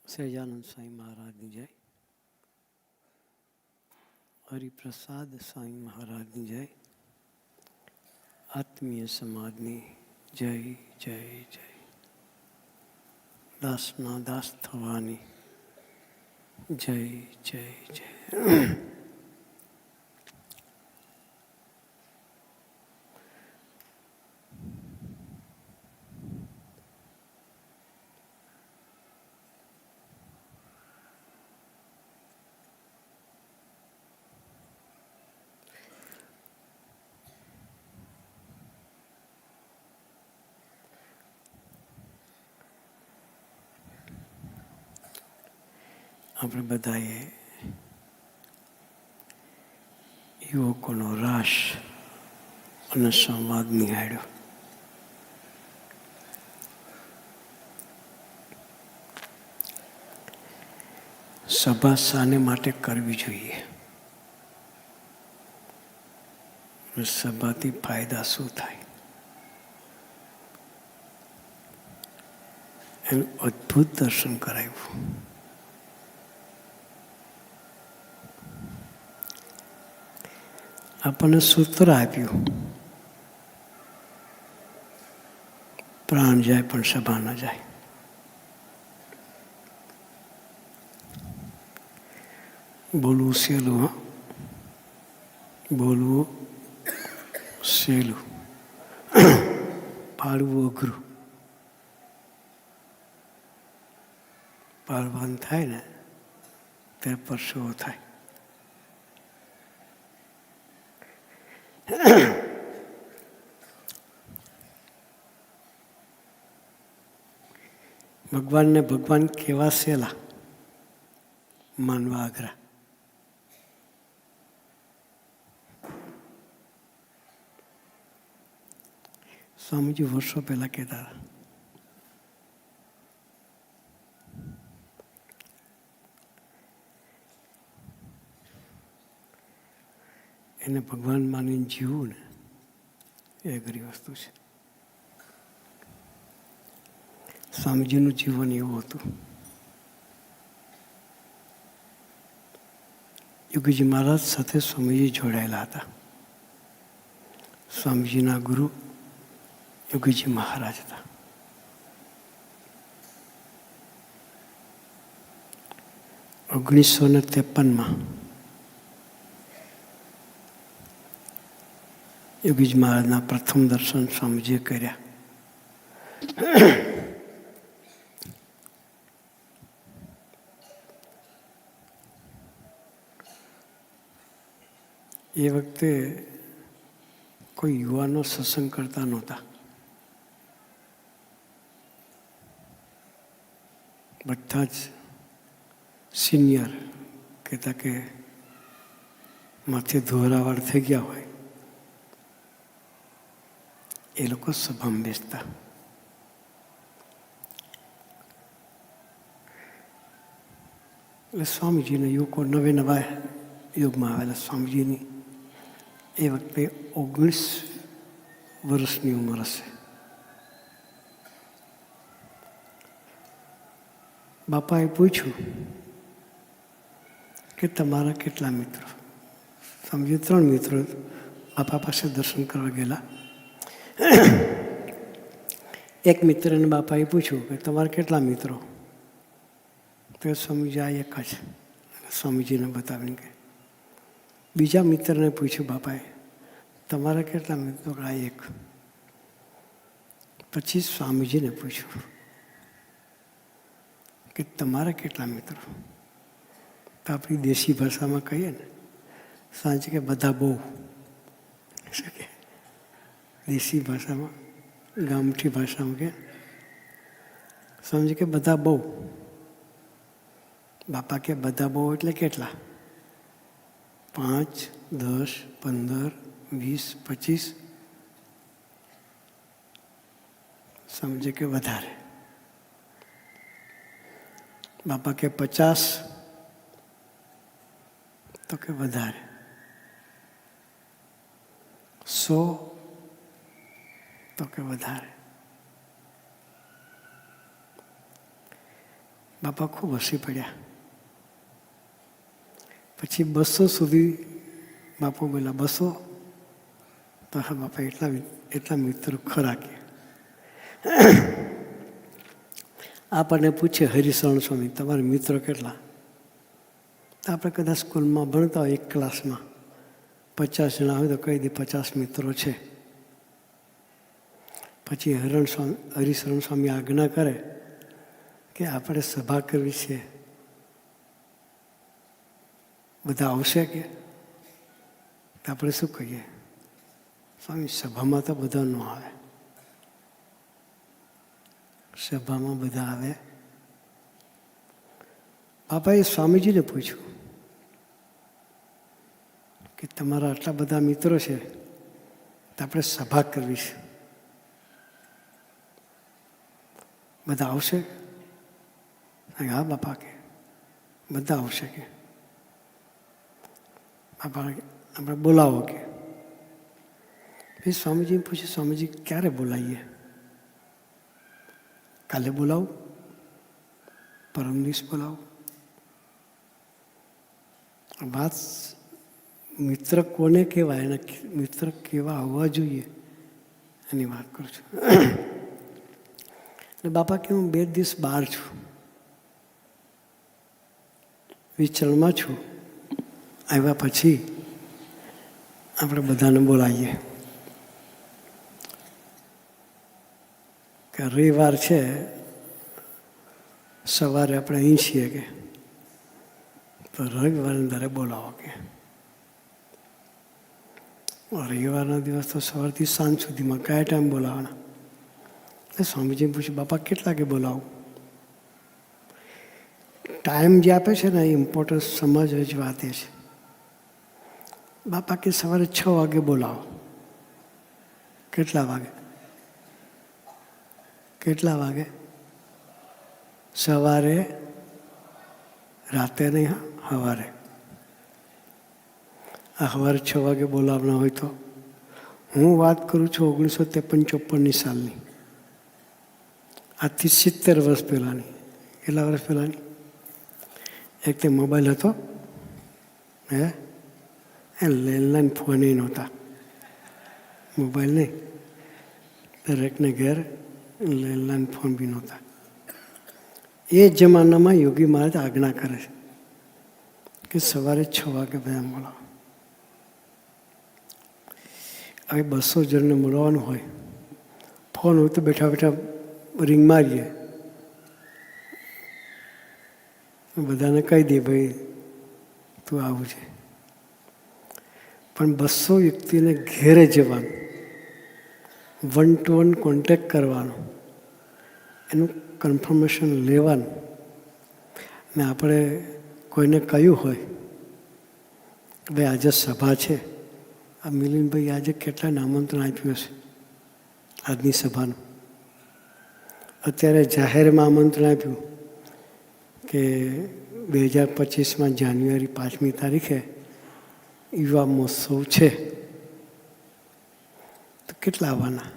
સહજાનંદ સ્વામી મહારાજની જય, હરિપ્રસાદ સ્વામી મહારાજની જય, આત્મીય સમાજની જય જય જય, દાસના દાસ થવાની જય જય જય. આપણે બધાએ યુવકોનો રાશ અને સંવાદ નિહાળ્યો. સભા શાને માટે કરવી જોઈએ, સભાથી ફાયદા શું થાય, એનું અદ્ભુત દર્શન કરાવ્યું. આપણને સૂત્ર આપ્યું, પ્રાણ જાય પણ સભા ન જાય. બોલવું સહેલું, હા, બોલવું સહેલું, પાડવું અઘરું. પાડવાનું થાય ને ત્યારે પરસેવો થાય. ભગવાનને ભગવાન કેવા સહેલા, માનવા આગ્રહ. સ્વામીજી વર્ષો પહેલા કહેતા હતા, એને ભગવાન માનીને જીવવું ને એ અઘરી વસ્તુ છે. સ્વામીજીનું જીવન એવું હતું. યોગીજી મહારાજ સાથે સ્વામીજી જોડાયેલા હતા. સ્વામીજીના ગુરુ યોગીજી મહારાજ હતા. ઓગણીસો ને 53 યોગીજી મહારાજના પ્રથમ દર્શન સ્વામીજીએ કર્યા. એ વખતે કોઈ યુવાનો સત્સંગ કરતા નહોતા. બધા જ સિનિયર કહેતા કે માથે ધોરાવાળ થઈ ગયા હોય એ લોકો સભામાં બેસતા. એટલે સ્વામીજીના યુવકો નવે નવા યુગમાં આવેલા. સ્વામીજીની એ વખતે 19 વર્ષની ઉંમર હશે. બાપાએ પૂછ્યું કે તમારા કેટલા મિત્રો? સ્વામીજી 3 મિત્રો બાપા પાસે દર્શન કરવા ગયેલા. એક મિત્રને બાપાએ પૂછ્યું કે તમારા કેટલા મિત્રો? તો સ્વામીજી આ એક જ. સ્વામીજીને બતાવીને કે બીજા મિત્રને પૂછ્યું બાપાએ તમારા કેટલા મિત્રો? આ એક. પછી સ્વામીજીને પૂછ્યું કે તમારા કેટલા મિત્રો? તો આપણી દેશી ભાષામાં કહીએ ને, સાંજે કે બધા બહુ. શું કે દેશી ભાષામાં, ગામઠી ભાષામાં કે સમજે કે બધા બહુ. બાપા કે બધા બહુ એટલે કેટલા? 5, 10, 15, 20, 25. સમજે કે વધારે. બાપા કે 50, તો કે વધારે. 100, તો કે વધારે. બાપા ખૂબ હસી પડ્યા. પછી 200 સુધી બાપુ બોલ્યા. 200? તો હા બાપા, એટલા મિત્રો ખરા કે. આપણને પૂછે હરિશરણ સ્વામી, તમારા મિત્રો કેટલા? તો આપણે કદાચ સ્કૂલમાં ભણતા હોય, એક ક્લાસમાં 50 જણા હોય તો કહી દે 50 મિત્રો છે. પછી હરિશરણ સ્વામી આજ્ઞા કરે કે આપણે સભા કરવી છે, બધા આવશે કે? આપણે શું કહીએ? સ્વામી, સભામાં તો બધા ન આવે. સભામાં બધા આવે? બાપાએ સ્વામીજીને પૂછ્યું કે તમારા આટલા બધા મિત્રો છે તો આપણે સભા કરવી છે, બધા આવશે? હા બાપા કે બધા આવશે કે. બાપા આપણે બોલાવો કે. પછી સ્વામીજીને પૂછ્યું, સ્વામીજી ક્યારે બોલાવીએ? કાલે બોલાવું? પરમ દિવસ બોલાવું? વાત મિત્ર કોને કહેવાય, એના મિત્ર કેવા હોવા જોઈએ એની વાત કરું છું. એટલે બાપા કે હું 2 દિવસ બહાર છું, વિચરણમાં છું. આવ્યા પછી આપણે બધાને બોલાવીએ. કે રવિવાર છે, સવારે આપણે અહીં છીએ કે, તો રવિવારની ધારે બોલાવો કે. રવિવારના દિવસ તો સવારથી સાંજ સુધીમાં કયા ટાઈમ બોલાવવાના? એટલે સ્વામીજીને પૂછ્યું, બાપા કેટલા કે બોલાવું? ટાઈમ જે આપે છે ને એ ઇમ્પોર્ટન્સ સમજવા જ વાત એ છે. બાપા કે સવારે 6 વાગે બોલાવો. કેટલા વાગે? કેટલા વાગે? સવારે, રાતે નહીં, સવારે. આ સવારે 6 વાગે બોલાવવાના હોય તો હું વાત કરું છું 1953-54 સાલની, આજથી 70 વર્ષ પહેલાંની. કેટલા વર્ષ પહેલાંની? એક તે મોબાઈલ હતો, એ લેન્ડલાઇન ફોન એ નહોતા, મોબાઈલ નહીં, દરેકને ઘેર લેન્ડલાઇન ફોન બી નહોતા. એ જમાનામાં યોગી મહારાજ આજ્ઞા કરે છે કે સવારે 6 વાગે બધા બોલાવો. હવે 200 જણને મળવાનું હોય, ફોન હોય તો બેઠા બેઠા રિંગ મારીએ, બધાને કહી દે ભાઈ તું આવું છે. પણ 200 વ્યક્તિને ઘેરે જવાનું, 1 to 1 કોન્ટેક્ટ કરવાનો, એનું કન્ફર્મેશન લેવાનું. ને આપણે કોઈને કહ્યું હોય ભાઈ આજે સભા છે, આ મિલિંદભાઈ આજે કેટલાને આમંત્રણ આપ્યું હશે આજની સભાનું? અત્યારે જાહેરમાં આમંત્રણ આપ્યું કે 2025માં જાન્યુઆરી 5મી તારીખે યુવા મહોત્સવ છે, તો કેટલા આવવાના?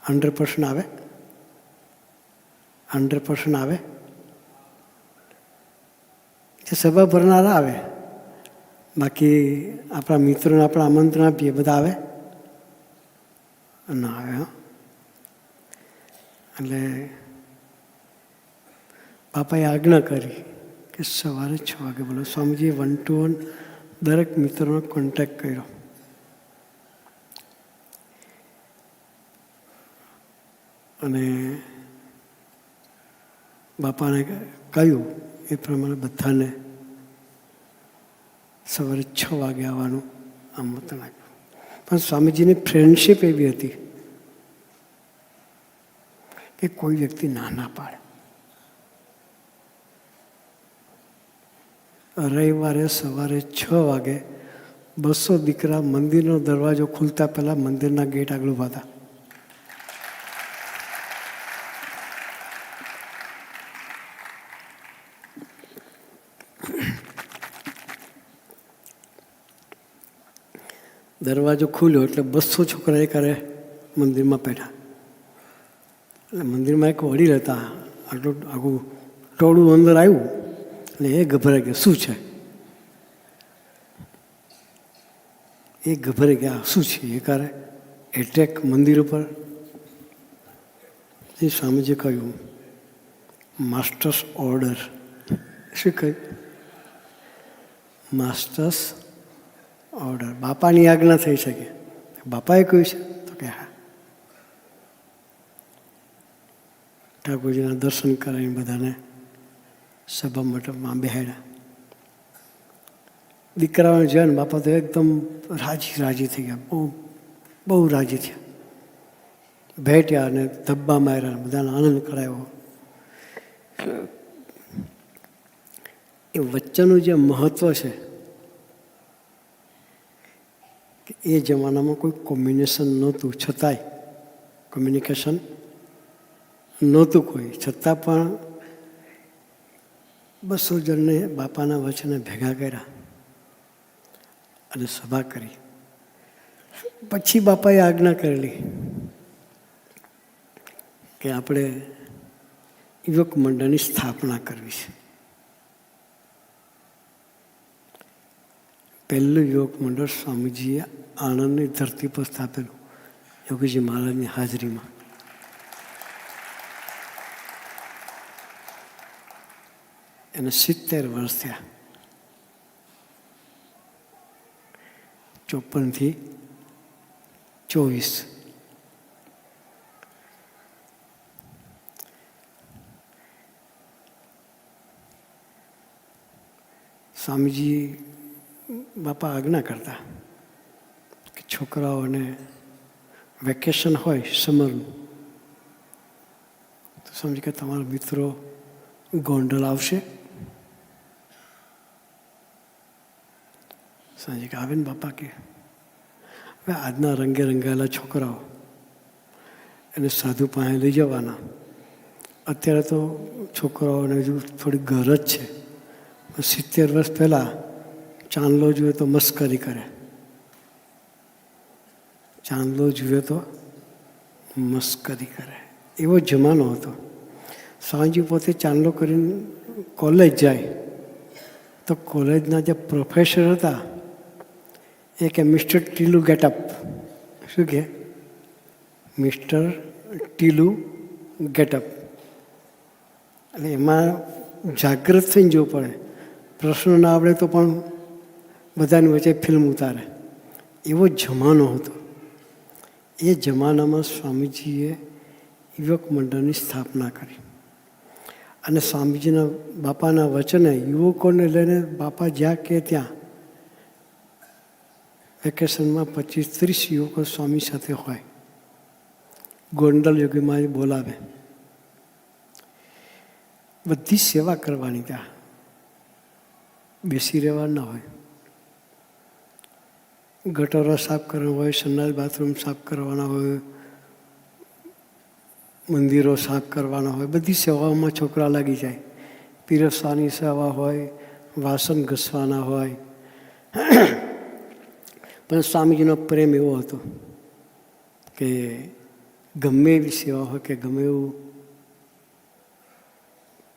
100% આવે? 100% આવે? જે સભા ભરનારા આવે, બાકી આપણા મિત્રોને આપણે આમંત્રણ આપીએ બધા આવે? ના આવે. હા, એટલે બાપાએ આજ્ઞા કરી કે સવારે 6 વાગે બોલો. સ્વામીજીએ 1 to 1 દરેક મિત્રોનો કોન્ટેક્ટ કર્યો. અને બાપાને કહ્યું એ પ્રમાણે બધાને સવારે 6 વાગે આવવાનું આમંત્રણ આપ્યું. પણ સ્વામીજીની ફ્રેન્ડશીપ એવી હતી કે કોઈ વ્યક્તિ ના પાડે. રવિવારે સવારે 6 વાગે 200 દીકરા મંદિરનો દરવાજો ખુલતા પહેલા મંદિરના ગેટ આગળ ઊભા હતા. દરવાજો ખુલ્યો એટલે 200 છોકરા એકારે મંદિરમાં બેઠા. એટલે મંદિરમાં એક વડીલ હતા, આટલું આખું ટોળું અંદર આવ્યું એટલે એ ગભરાઈ ગયા, શું છે? એ ગભરાઈ ગયા, શું છે? એ કારે એટેક મંદિર ઉપર. એ સ્વામીજી કહ્યું, માસ્ટર્સ ઓર્ડર. શું કહ્યું? Masters order. બાપાની આજ્ઞા થઈ શકે. બાપાએ કહ્યું છે? તો કે હા. ઠાકોરજીના દર્શન કરાવીને બધાને સભા મંડપમાં બેહાડ્યા. દીકરાઓને જોયા ને બાપા તો એકદમ રાજી થઈ ગયા, બહુ રાજી થયા. ભેટ્યા અને ધબ્બા માર્યા, બધાને આનંદ કરાવ્યો. એ વચ્ચેનું જે મહત્વ છે કે એ જમાનામાં કોઈ કોમ્બિનેશન નહોતું, છતાંય કોમ્યુનિકેશન નહોતું કોઈ, છતાં પણ 200 જણને બાપાના વચને ભેગા કર્યા અને સભા કરી. પછી બાપાએ આજ્ઞા કરેલી કે આપણે યુવક મંડળની સ્થાપના કરવી છે. પહેલું યુવક મંડળ સ્વામીજીએ આણંદની ધરતી પર સ્થાપેલું, યોગીજી મહારાજની હાજરીમાં. એને 70 વર્ષ થયા. 54 થી 24. સ્વામીજી બાપા આજ્ઞા કરતા કે છોકરાઓને વેકેશન હોય સમરનું, તો સમજી કે તમારા મિત્રો ગોંડલ આવશે. સાંજે કે આવે ને બાપા કે હવે આજના રંગે રંગાયેલા છોકરાઓ એને સાધુ પાસે લઈ જવાના. અત્યારે તો છોકરાઓને હજુ થોડી ગરજ છે. 70 વર્ષ પહેલાં ચાંદલો જુએ તો મસ્કરી કરે, ચાંદલો જુએ તો મસ્કરી કરે, એવો જમાનો હતો. સ્વામીજી પોતે ચાંદલો કરીને કોલેજ જાય તો કોલેજના જે પ્રોફેસર હતા એ કે મિસ્ટર ટીલુ ગેટઅપ. શું કે? Mister Tilu getup. એટલે એમાં જાગૃત થઈને જવું પડે. પ્રશ્નો ના આવડે તો પણ બધાની વચ્ચે ફિલ્મ ઉતારે, એવો જમાનો હતો. એ જમાનામાં સ્વામીજીએ યુવક મંડળની સ્થાપના કરી અને સ્વામીજીના બાપાના વચને યુવકોને લઈને બાપા જ્યાં કે ત્યાં વેકેશનમાં 25-30 યુવકો સ્વામી સાથે હોય. ગોંડલ યોગીમાં બોલાવે, બધી સેવા કરવાની. ત્યાં બેસી રહેવા ના હોય. ગટરો સાફ કરવાના હોય, સંડાસ બાથરૂમ સાફ કરવાના હોય, મંદિરો સાફ કરવાના હોય, બધી સેવાઓમાં છોકરા લાગી જાય. પીરસવાની સેવા હોય, વાસણ ઘસવાના હોય. પણ સ્વામીજીનો પ્રેમ એવો હતો કે ગમે એવી સેવા હોય કે ગમે એવું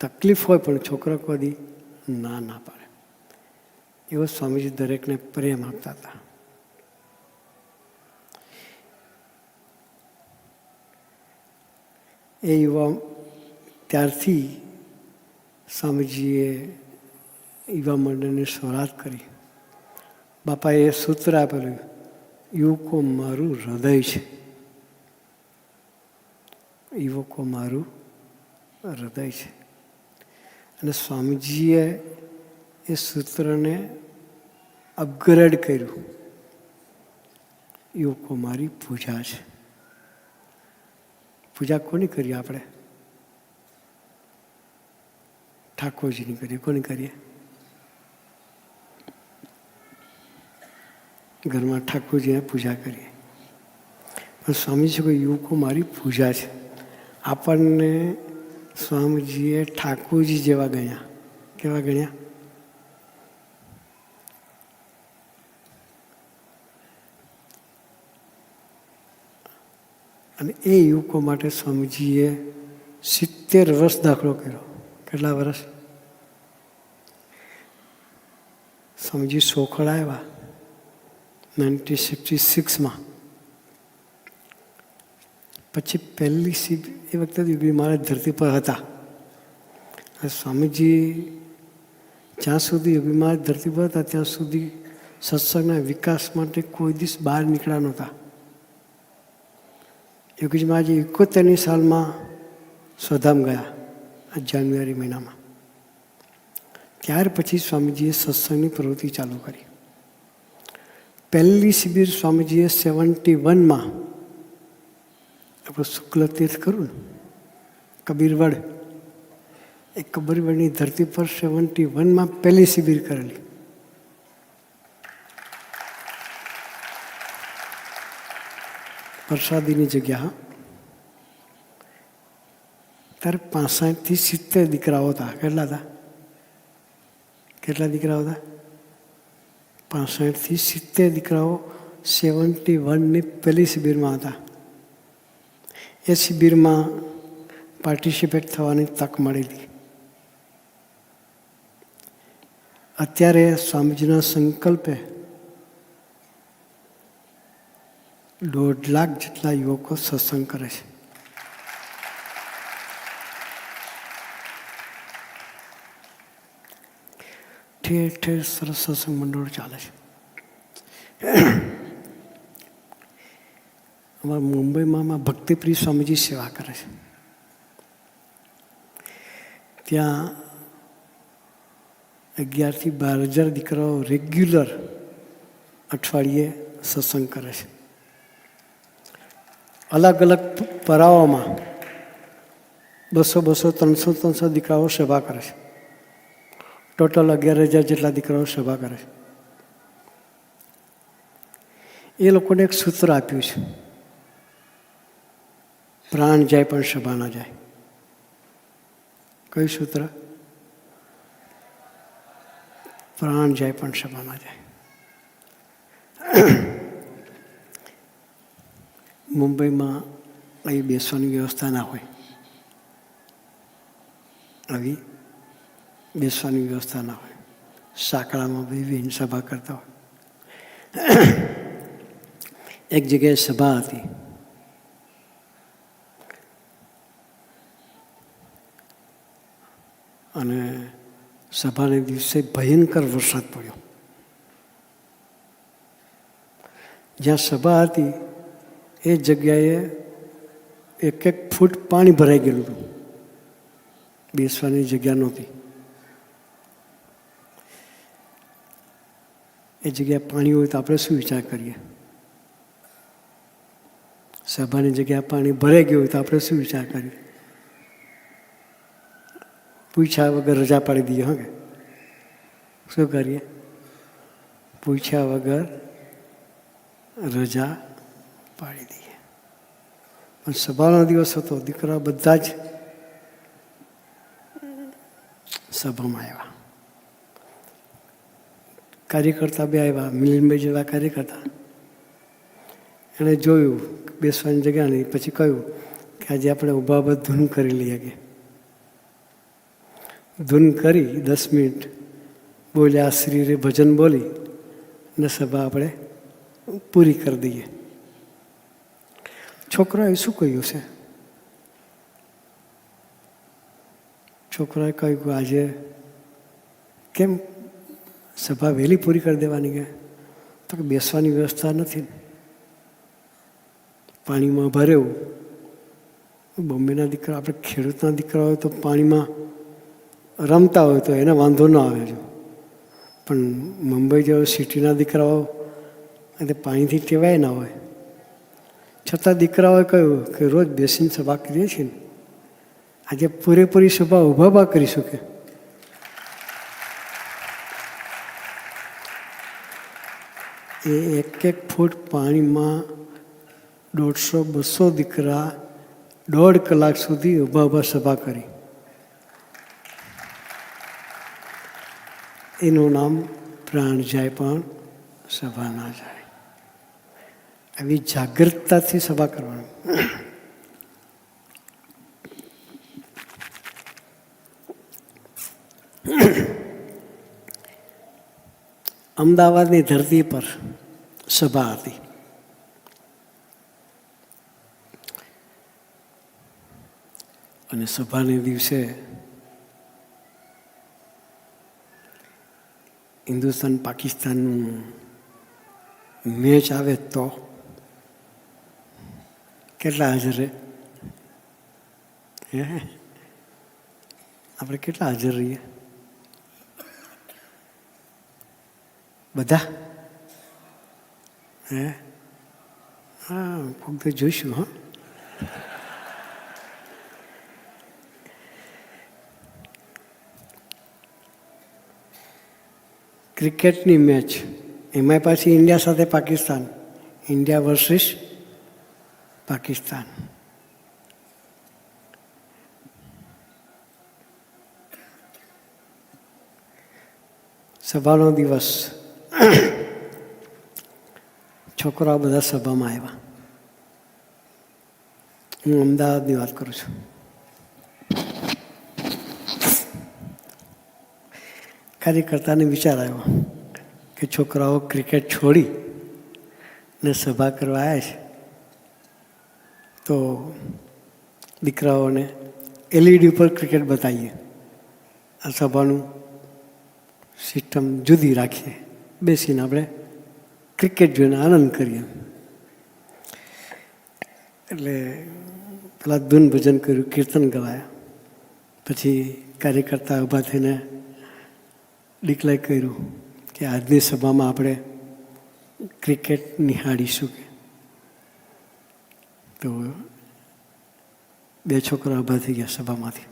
તકલીફ હોય પણ છોકરા કદી ના પાડે. એવો સ્વામીજી દરેકને પ્રેમ આપતા હતા. એ યુવા ત્યારથી સ્વામીજીએ યુવા મંડળની શરૂઆત કરી. બાપાએ સૂત્ર આપેલું, યુવકો મારું હૃદય છે. યુવકો મારું હૃદય છે. અને સ્વામીજીએ એ સૂત્રને અપગ્રેડ કર્યું. યુવકો મારી પૂજા છે. પૂજા કોની કરીએ આપણે? ઠાકોરજીની કરીએ. કોની કરીએ? ઘરમાં ઠાકોરજીને પૂજા કરીએ. પણ સ્વામીજી કોઈ યુવકો મારી પૂજા છે. આપણને સ્વામીજીએ ઠાકોરજી જેવા ગણ્યા. કેવા ગણ્યા? અને એ યુવકો માટે સ્વામીજીએ 70 વર્ષ દાખલો કર્યો. કેટલા વર્ષ? સ્વામીજી સોખડ આવ્યા 1966માં. પછી પહેલી શિબિર એ વખતે યોગી મહારાજ ધરતી પર હતા. સ્વામીજી જ્યાં સુધી યોગી મહારાજ ધરતી પર હતા ત્યાં સુધી સત્સંગના વિકાસ માટે કોઈ દિવસ બહાર નીકળ્યા નહોતા. યોગીજી મહારાજ 71ની સાલમાં સ્વધામ ગયા, આ જાન્યુઆરી મહિનામાં. ત્યાર પછી સ્વામીજીએ સત્સંગની પ્રવૃત્તિ ચાલુ કરી. પહેલી શિબિર સ્વામીજીએ 71માં આપણું શુક્લ તીર્થ ખરું ને, કબીરવડ, એ કબીરવડની ધરતી પર 71માં પહેલી શિબિર કરેલી. પ્રસાદીની જગ્યા. ત્યારે 65થી 70 દીકરાઓ હતા. કેટલા હતા? કેટલા દીકરાઓ હતા? 65થી 70 દીકરાઓ 71ની પહેલી શિબિરમાં હતા. એ શિબિરમાં પાર્ટિસિપેટ થવાની તક મળી હતી. અત્યારે સ્વામીજીના સંકલ્પે 1.5 લાખ જેટલા યુવકો સત્સંગ કરે છે. ઠેર ઠેર સરસ સત્સંગ મંડળો ચાલે છે. અમારા મુંબઈમાં ભક્તિપ્રિય સ્વામીજી સેવા કરે છે. ત્યાં 11,000 થી 12,000 દીકરાઓ રેગ્યુલર અઠવાડિયે સત્સંગ કરે છે. અલગ અલગ પરાઓમાં 200, 300 દીકરાઓ સભા કરે છે. ટોટલ 11,000 જેટલા દીકરાઓ સભા કરે છે. એ લોકોને એક સૂત્ર આપ્યું છે, પ્રાણ જાય પણ સભા ના જાય. કયું સૂત્ર? પ્રાણ જાય પણ સભા ના જાય. મુંબઈમાં અહીં બેસવાની વ્યવસ્થા ના હોય, આવી બેસવાની વ્યવસ્થા ના હોય. સાંકળામાં બેસીને સભા કરતા હોય. એક જગ્યાએ સભા હતી. અને સભાને દિવસે ભયંકર વરસાદ પડ્યો. જ્યાં સભા હતી એ જગ્યાએ 1 ફૂટ પાણી ભરાઈ ગયેલું હતું. બેસવાની જગ્યા નહોતી. એ જગ્યાએ પાણી હોય તો આપણે શું વિચાર કરીએ? સભાની જગ્યાએ પાણી ભરાઈ ગયું હોય તો આપણે શું વિચાર કરીએ? પૂછ્યા વગર રજા પાડી દઈએ. હા, કે શું કરીએ? પૂછ્યા વગર રજા પાડી દઈએ. પણ સભાનો દિવસ હતો, દીકરા બધા જ સભામાં આવ્યા. કાર્યકર્તા બે આવ્યા, મિલિનભાઈ જેવા કાર્યકર્તા. એણે જોયું બેસવાની જગ્યા નહીં, પછી કહ્યું કે આજે આપણે ઊભા ઊભા ધૂન કરી લઈએ. કે ધૂન કરી 10 મિનિટ બોલ્યા, શ્રી રે ભજન બોલી અને સભા આપણે પૂરી કરી દઈએ. છોકરાએ શું કહ્યું છે? છોકરાએ કહ્યું આજે કેમ સભા વહેલી પૂરી કરી દેવાની? કે તો કે બેસવાની વ્યવસ્થા નથી, પાણીમાં ઊભા રહેવું. બોમ્બેના દીકરા, આપણે ખેડૂતના દીકરા હોય તો પાણીમાં રમતા હોય તો એને વાંધો ન આવે છે. પણ મુંબઈ જેવા સિટીના દીકરાઓ અને પાણીથી ટેવાય ના હોય, છતાં દીકરાઓએ કહ્યું કે રોજ બેસીને સભા કરીએ છીએ ને, આજે પૂરેપૂરી સભા ઊભા ઊભા કરીશું. કે એ 1 ફૂટ પાણીમાં 150-200 દીકરા 1.5 કલાક સુધી ઊભા ઊભા સભા કરી. એનું નામ પ્રાણ જાય પણ સભા ના જાય. આવી જાગૃતતાથી સભા કરવાનું. અમદાવાદની ધરતી પર સભા હતી. અને સભાને દિવસે હિન્દુસ્તાન પાકિસ્તાનનું મેચ આવે તો કેટલા હાજર રહે? આપણે કેટલા હાજર રહીએ? બધા? હા, ફક્ત જોઈશું. હા, ક્રિકેટની મેચ, એમાંય પાછી ઇન્ડિયા સાથે પાકિસ્તાન, ઇન્ડિયા વર્સિસ પાકિસ્તાન. સભાનો દિવસ, છોકરાઓ બધા સભામાં આવ્યા. હું અમદાવાદની વાત કરું છું. કાર્યકર્તાને વિચાર આવ્યો કે છોકરાઓ ક્રિકેટ છોડી ને સભા કરવા આવ્યા છે, તો દીકરાઓને એલઈડી ઉપર ક્રિકેટ બતાવીએ. આ સભાનું સિસ્ટમ જુદી રાખીએ, બેસીને આપણે ક્રિકેટ જોઈને આનંદ કરીએ. એટલે પેલા ધૂન ભજન કર્યું, કીર્તન ગવાયા. પછી કાર્યકર્તા ઊભા થઈને ડિક્લેર કર્યું કે આજની સભામાં આપણે ક્રિકેટ નિહાળીશું. તો બે છોકરા ઊભા થઈ ગયા સભામાંથી.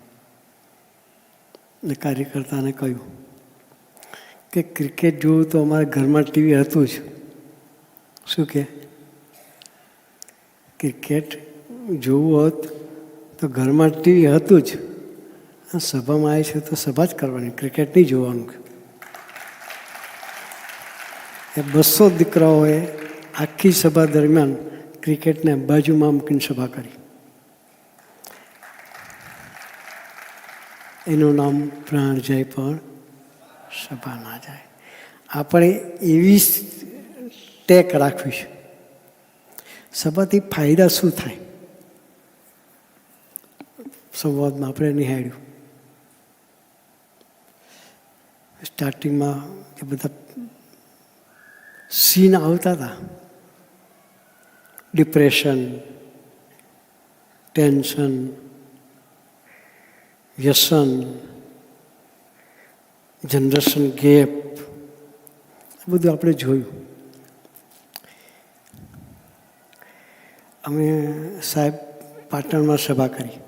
ને કાર્યકર્તાને કહ્યું કે ક્રિકેટ જોવું તો અમારા ઘરમાં ટીવી હતું જ. શું કે ક્રિકેટ જોવું હોત તો ઘરમાં ટીવી હતું જ. સભામાં આવી છે તો સભા જ કરવાની, ક્રિકેટ નહીં જોવાનું. એ 200 દીકરાઓએ આખી સભા દરમિયાન ક્રિકેટને બાજુમાં મૂકીને સભા કરી. એનું નામ પ્રાણ જાય પણ સભા ના જાય. આપણે એવી ટેક રાખવી છે. સભાથી ફાયદા શું થાય? સંવાદમાં આપણે નિહાળ્યું. સ્ટાર્ટિંગમાં એ બધા સીન આવતા હતા, ડિપ્રેશન, ટેન્શન, વ્યસન, જનરેશન ગેપ, બધું આપણે જોયું. અમે સાહેબ પાટણમાં સભા કરી.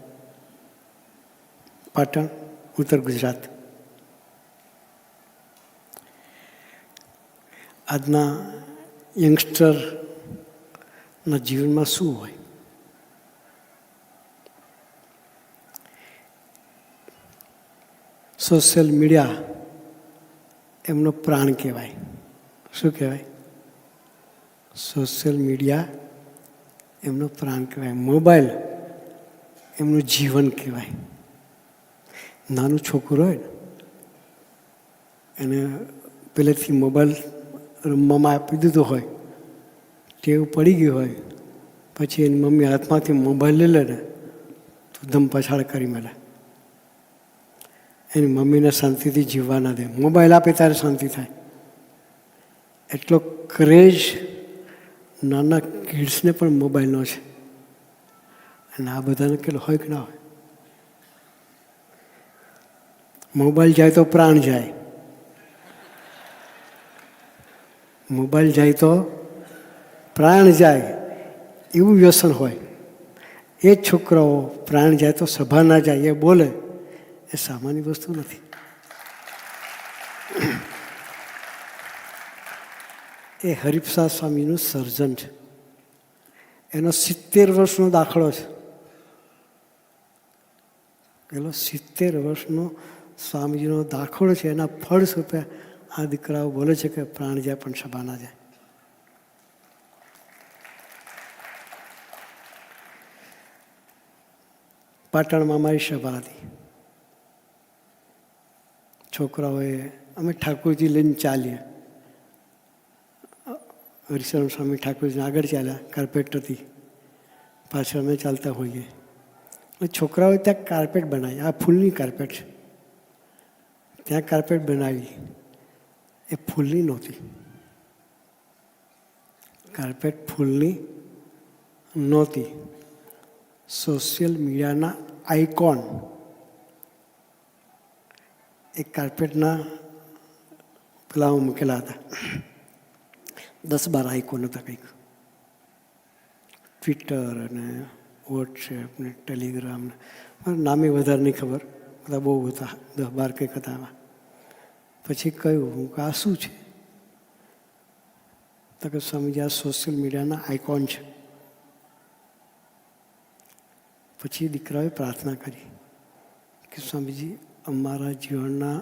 પાટણ, ઉત્તર ગુજરાત. આજના યંગસ્ટરના જીવનમાં શું હોય? સોશિયલ મીડિયા એમનો પ્રાણ કહેવાય. શું કહેવાય? સોશિયલ મીડિયા એમનો પ્રાણ કહેવાય. મોબાઈલ એમનું જીવન કહેવાય. નાનું છોકરું હોય ને, એને પહેલેથી મોબાઈલ રમવામાં આપી દીધો હોય, ટેવ પડી ગઈ હોય, પછી એની મમ્મી હાથમાંથી મોબાઈલ લઈ લે ને તો ધમ પછાડ કરી મળે. એની મમ્મીને શાંતિથી જીવવા ના દે. મોબાઈલ આપે ત્યારે શાંતિ થાય. એટલો ક્રેઝ નાના કિડ્સને પણ મોબાઈલનો છે. અને આ બધાને કેટલો હોય કે ના હોય? મોબાઈલ જાય તો પ્રાણ જાય. મોબાઈલ જાય તો પ્રાણ જાય, એવું વ્યસન હોય. એ જ છોકરાઓ પ્રાણ જાય તો સભા ના જાય એ બોલે, એ સામાન્ય વસ્તુ નથી. એ હરિપ્રસાદ સ્વામીનું સર્જન છે. એનો 70 વર્ષનો દાખલો છે. પેલો 70 વર્ષનો સ્વામીજીનો દાખલો છે. એના ફળ સ્વરૂપે આ દીકરાઓ બોલે છે કે પ્રાણ જાય પણ સભા ના જાય. પાટણમાં મારી સભા હતી. છોકરાઓએ અમે ઠાકોરજી લઈને ચાલીએ. હરિશરણ સ્વામી ઠાકોરજીને આગળ ચાલ્યા, કાર્પેટ હતી, પાછળ અમે ચાલતા હોઈએ. છોકરાઓએ ત્યાં કાર્પેટ બનાવી, આ ફૂલની કાર્પેટ છે, ત્યાં કાર્પેટ બનાવી, એ ફૂલની નહોતી. કાર્પેટ ફૂલની નહોતી. સોશિયલ મીડિયાના આઇકોન એ કાર્પેટના પેલા મૂકેલા હતા, 10-12 આઇકોન હતા કંઈક. ટ્વિટર અને વોટ્સએપ ને ટેલિગ્રામ ને નામે વધારે નહીં ખબર, બધા બહુ હતા, 10-12 કંઈક હતા આમાં. પછી કહ્યું હું કે આ શું છે? તો કે સ્વામીજી આ સોશિયલ મીડિયાના આઇકોન છે. પછી દીકરાઓએ પ્રાર્થના કરી કે સ્વામીજી અમારા જીવનના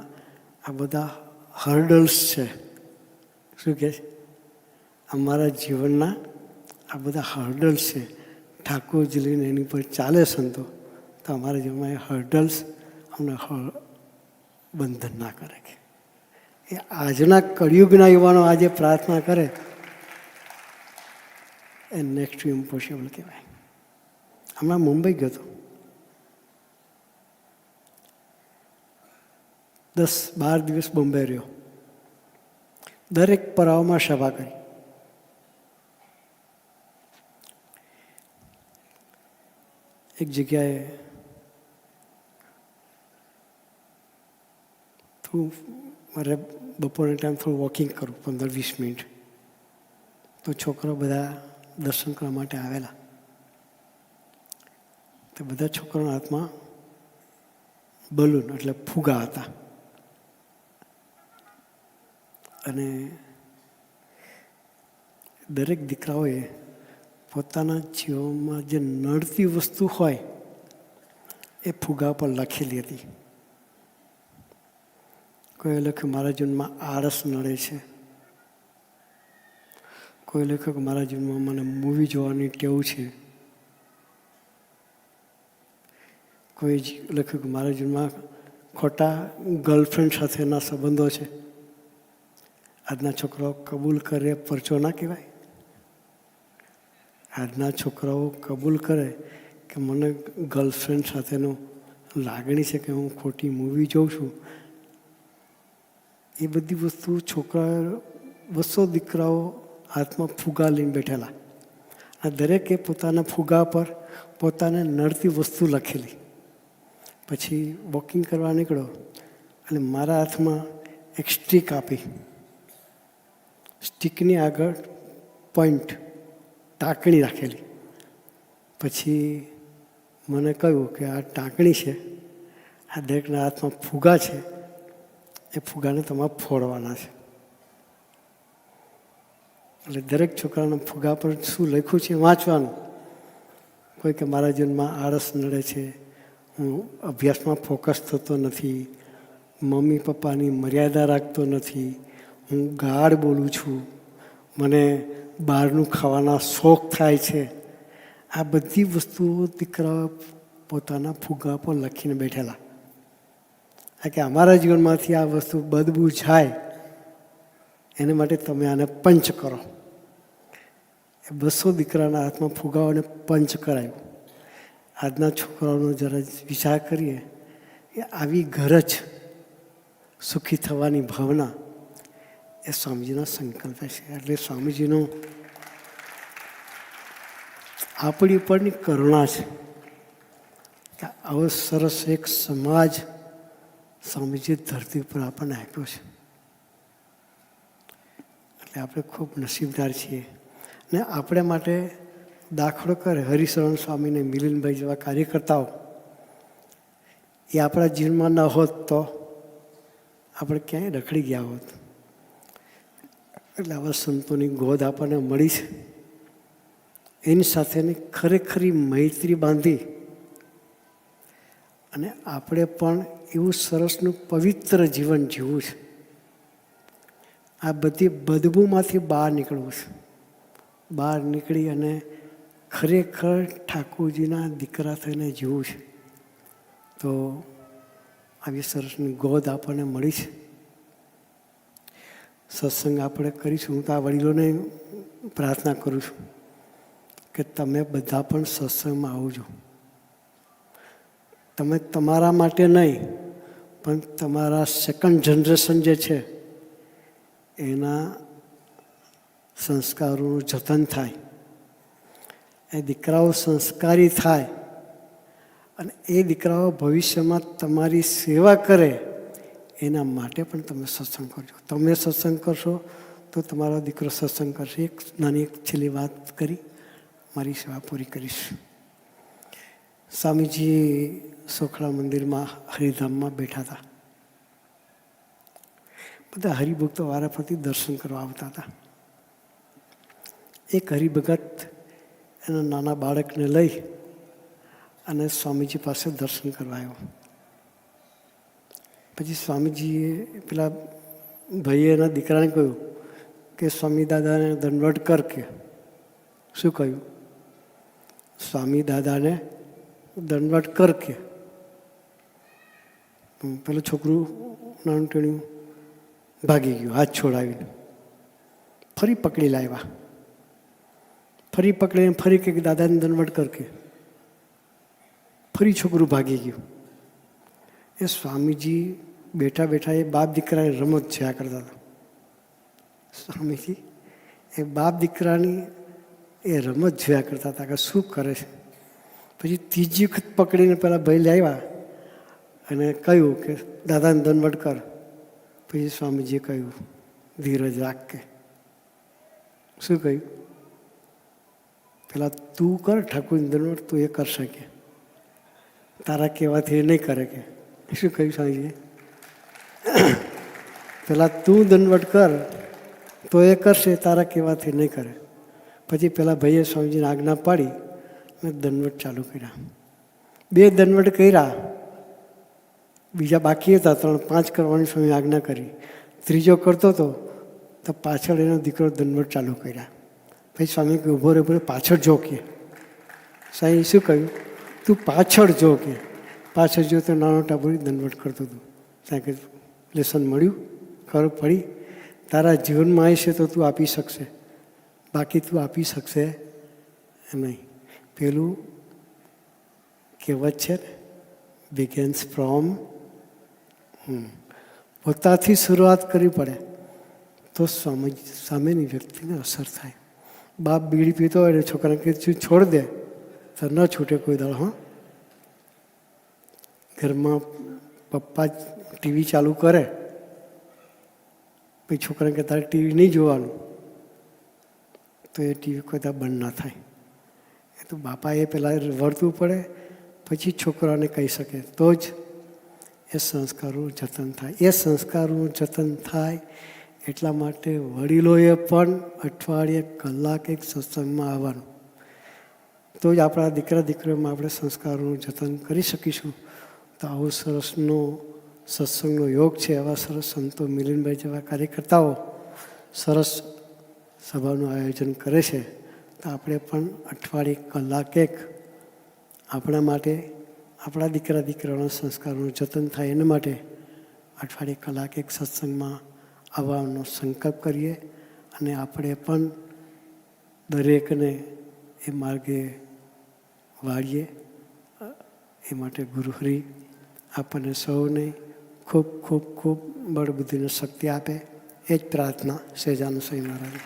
આ બધા હર્ડલ્સ છે. શું કહે છે? અમારા જીવનના આ બધા હર્ડલ્સ છે. ઠાકોરજી લઈને એની પર ચાલે સંતો, તો અમારા જીવનમાં એ હર્ડલ્સ અમને બંધન ના કરે. કે એ આજના કળિયુગના યુવાનો આજે પ્રાર્થના કરે એ નેક્સ્ટ ટુ ઇમ્પોસિબલ કહેવાય. હમણાં મુંબઈ ગયો હતો, 10-12 દિવસ બોમ્બે રહ્યો, દરેક પરાઓમાં સભા કરી. એક જગ્યાએ મારે બપોરના ટાઈમ થોડું વોકિંગ કરું, 15-20 મિનિટ. તો છોકરા બધા દર્શન કરવા માટે આવેલા. તો બધા છોકરાના હાથમાં બલૂન એટલે ફુગા હતા. અને દરેક દીકરાઓએ પોતાના જીવનમાં જે નડતી વસ્તુ હોય એ ફુગા પર લખેલી હતી. કોઈ લખ્યું મારા જીવનમાં આળસ નડે છે, કોઈ લખ્યું કે મારા જીવનમાં મને મૂવી જોવાની ટેવ છે, કોઈ લખ્યું કે મારા જીવનમાં ખોટા ગર્લફ્રેન્ડ સાથેના સંબંધો છે. આજના છોકરાઓ કબૂલ કરે પરચો ના કહેવાય. આજના છોકરાઓ કબૂલ કરે કે મને ગર્લફ્રેન્ડ સાથેનો લાગણી છે, કે હું ખોટી મૂવી જોઉં છું. એ બધી વસ્તુ છોકરા 200 દીકરાઓ હાથમાં ફુગા લઈને બેઠેલા, અને દરેકે પોતાના ફુગા પર પોતાને નડતી વસ્તુ લખેલી. પછી વોકિંગ કરવા નીકળ્યો અને મારા હાથમાં એક સ્ટીક આપી. સ્ટીકની આગળ પોઈન્ટ ટાંકણી રાખેલી. પછી મને કહ્યું કે આ ટાંકણી છે, આ દરેકના હાથમાં ફુગા છે, એ ફુગાને તમારે ફોડવાના છે. એટલે દરેક છોકરાના ફુગા પર શું લખ્યું છે વાંચવાનું. કોઈ કે મારા જીવનમાં આળસ નડે છે, હું અભ્યાસમાં ફોકસ થતો નથી, મમ્મી પપ્પાની મર્યાદા રાખતો નથી, હું ગાળ બોલું છું, મને બહારનું ખાવાના શોખ થાય છે. આ બધી વસ્તુઓ દીકરાઓ પોતાના ફુગા પર લખીને બેઠેલા. કે અમારા જીવનમાંથી આ વસ્તુ બદબૂ જાય એને માટે તમે આને પંચ કરો. એ 200 દીકરાના હાથમાં ફુગાઓને પંચ કરાયું. આજના છોકરાઓનો જરા વિચાર કરીએ, એ આવી ઘર જ સુખી થવાની ભાવના એ સ્વામીજીનો સંકલ્પ છે. એટલે સ્વામીજીનો આપણી ઉપરની કરુણા છે કે આવો સરસ એક સમાજ સ્વામીજી ધરતી ઉપર આપણને આપ્યો છે. એટલે આપણે ખૂબ નસીબદાર છીએ. ને આપણે માટે દાખલો કરે હરિશરણ સ્વામીને મિલિનભાઈ જેવા કાર્યકર્તાઓ, એ આપણા જીવનમાં ન હોત તો આપણે ક્યાંય રખડી ગયા હોત. એટલે આવા સંતોની ગોદ આપણને મળી છે. એની સાથેની ખરેખરી મૈત્રી બાંધી અને આપણે પણ એવું સરસનું પવિત્ર જીવન જીવવું છે. આ બધી બદબૂમાંથી બહાર નીકળવું છે. બહાર નીકળી અને ખરેખર ઠાકોરજીના દીકરા થઈને જીવવું છે. તો આવી સરસની ગોદ આપણને મળી છે. સત્સંગ આપણે કરીશું. હું તો આ વડીલોને પ્રાર્થના કરું છું કે તમે બધા પણ સત્સંગમાં આવજો. તમે તમારા માટે નહીં, પણ તમારા સેકન્ડ જનરેશન જે છે એના સંસ્કારોનું જતન થાય, એ દીકરાઓ સંસ્કારી થાય અને એ દીકરાઓ ભવિષ્યમાં તમારી સેવા કરે, એના માટે પણ તમે સત્સંગ કરજો. તમે સત્સંગ કરશો તો તમારો દીકરો સત્સંગ કરશે. એક નાની છેલ્લી વાત કરી મારી સેવા પૂરી કરીશ. સ્વામીજી સોખડા મંદિરમાં હરિધામમાં બેઠા હતા. બધા હરિભક્તો વારાફરતી દર્શન કરવા આવતા હતા. એક હરિભગત એના નાના બાળકને લઈ અને સ્વામીજી પાસે દર્શન કરવા આવ્યો. પછી સ્વામીજીએ પેલા ભાઈએ એના દીકરાને કહ્યું કે સ્વામી દાદાને દંડવત કર. કે શું કહ્યું? સ્વામી દાદાને દંડવત કર. કે પેલું છોકરું નાનું ટેણ્યું ભાગી ગયું હાથ છોડાવીને. ફરી પકડી લાવ્યા. ફરી પકડીને ફરી કે દાદાને દંડવત કર. કે ફરી છોકરું ભાગી ગયું. એ સ્વામીજી બેઠા બેઠા એ બાપ દીકરાની રમત જોયા કરતા હતા. સ્વામીજી એ બાપ દીકરાની એ રમત જોયા કરતા હતા કે શું કરે છે. પછી ત્રીજી વખત પકડીને પેલા ભાઈ લાવ્યા અને કહ્યું કે દાદાને દંડવત કર. પછી સ્વામીજીએ કહ્યું ધીરજ રાખ. કે શું કહ્યું? પેલા તું કર ઠાકોરની દંડવત, તું એ કરશે. કે તારા કહેવાથી એ નહીં કરે. કે શું કહ્યું સ્વામીજીએ? પેલા તું દંડવત કર તો એ કરશે, તારા કહેવાથી નહીં કરે. પછી પેલા ભાઈએ સ્વામીજીને આજ્ઞા પાડી અને દંડવત ચાલુ કર્યા. 2 દંડવત કર્યા, બીજા બાકી હતા 3-5 કરવાની સ્વામી આજ્ઞા કરી. ત્રીજો કરતો હતો તો પાછળ એનો દીકરો દંડવત ચાલુ કર્યા. પછી સ્વામી કે ઊભો રહે, પાછળ જો. કે સ્વામી શું કહ્યું? તું પાછળ જો. કે પાછળ જો તો નાનો ટાબુરી દંડવત કરતો હતો. સાહેબ કે લેસન મળ્યું, ખબર પડી. તારા જીવનમાં આવશે તો તું આપી શકશે, બાકી તું આપી શકશે નહીં. પેલું કહેવત છે ને, બિગેન્સ ફ્રોમ. પોતાથી શરૂઆત કરવી પડે તો સામેની વ્યક્તિને અસર થાય. બાપ બીડી પીતો હોય ને છોકરાને કે છોડ દે તો ન છૂટે કોઈ દાડો. હા, ઘરમાં પપ્પા ટીવી ચાલુ કરે, પછી છોકરાને કે તારે ટીવી નહીં જોવાનું, તો એ ટીવી કોઈ ત્યાં બંધ ના થાય. એ તો બાપાએ પહેલાં વળતું પડે, પછી છોકરાને કહી શકે તો જ એ સંસ્કારોનું જતન થાય. એ સંસ્કારોનું જતન થાય એટલા માટે વડીલોએ પણ અઠવાડિયે કલાક એક સત્સંગમાં આવવાનું. તો જ આપણા દીકરા દીકરીઓમાં આપણે સંસ્કારોનું જતન કરી શકીશું. તો આવો સરસનો સત્સંગનો યોગ છે. આવા સરસ સંતો મિલિનભાઈ જેવા કાર્યકર્તાઓ સરસ સભાનું આયોજન કરે છે. તો આપણે પણ અઠવાડિયે કલાક એક આપણા માટે, આપણા દીકરા દીકરાઓના સંસ્કારોનું જતન થાય એના માટે અઠવાડિયે કલાક એક સત્સંગમાં આવવાનો સંકલ્પ કરીએ અને આપણે પણ દરેકને એ માર્ગે વાળીએ. એ માટે ગુરુહરિ આપણને સૌને ખૂબ ખૂબ ખૂબ બળ બુદ્ધિને શક્તિ આપે. એ જ પ્રાર્થના સહેજાનંદ સ્વામી મહારાજ.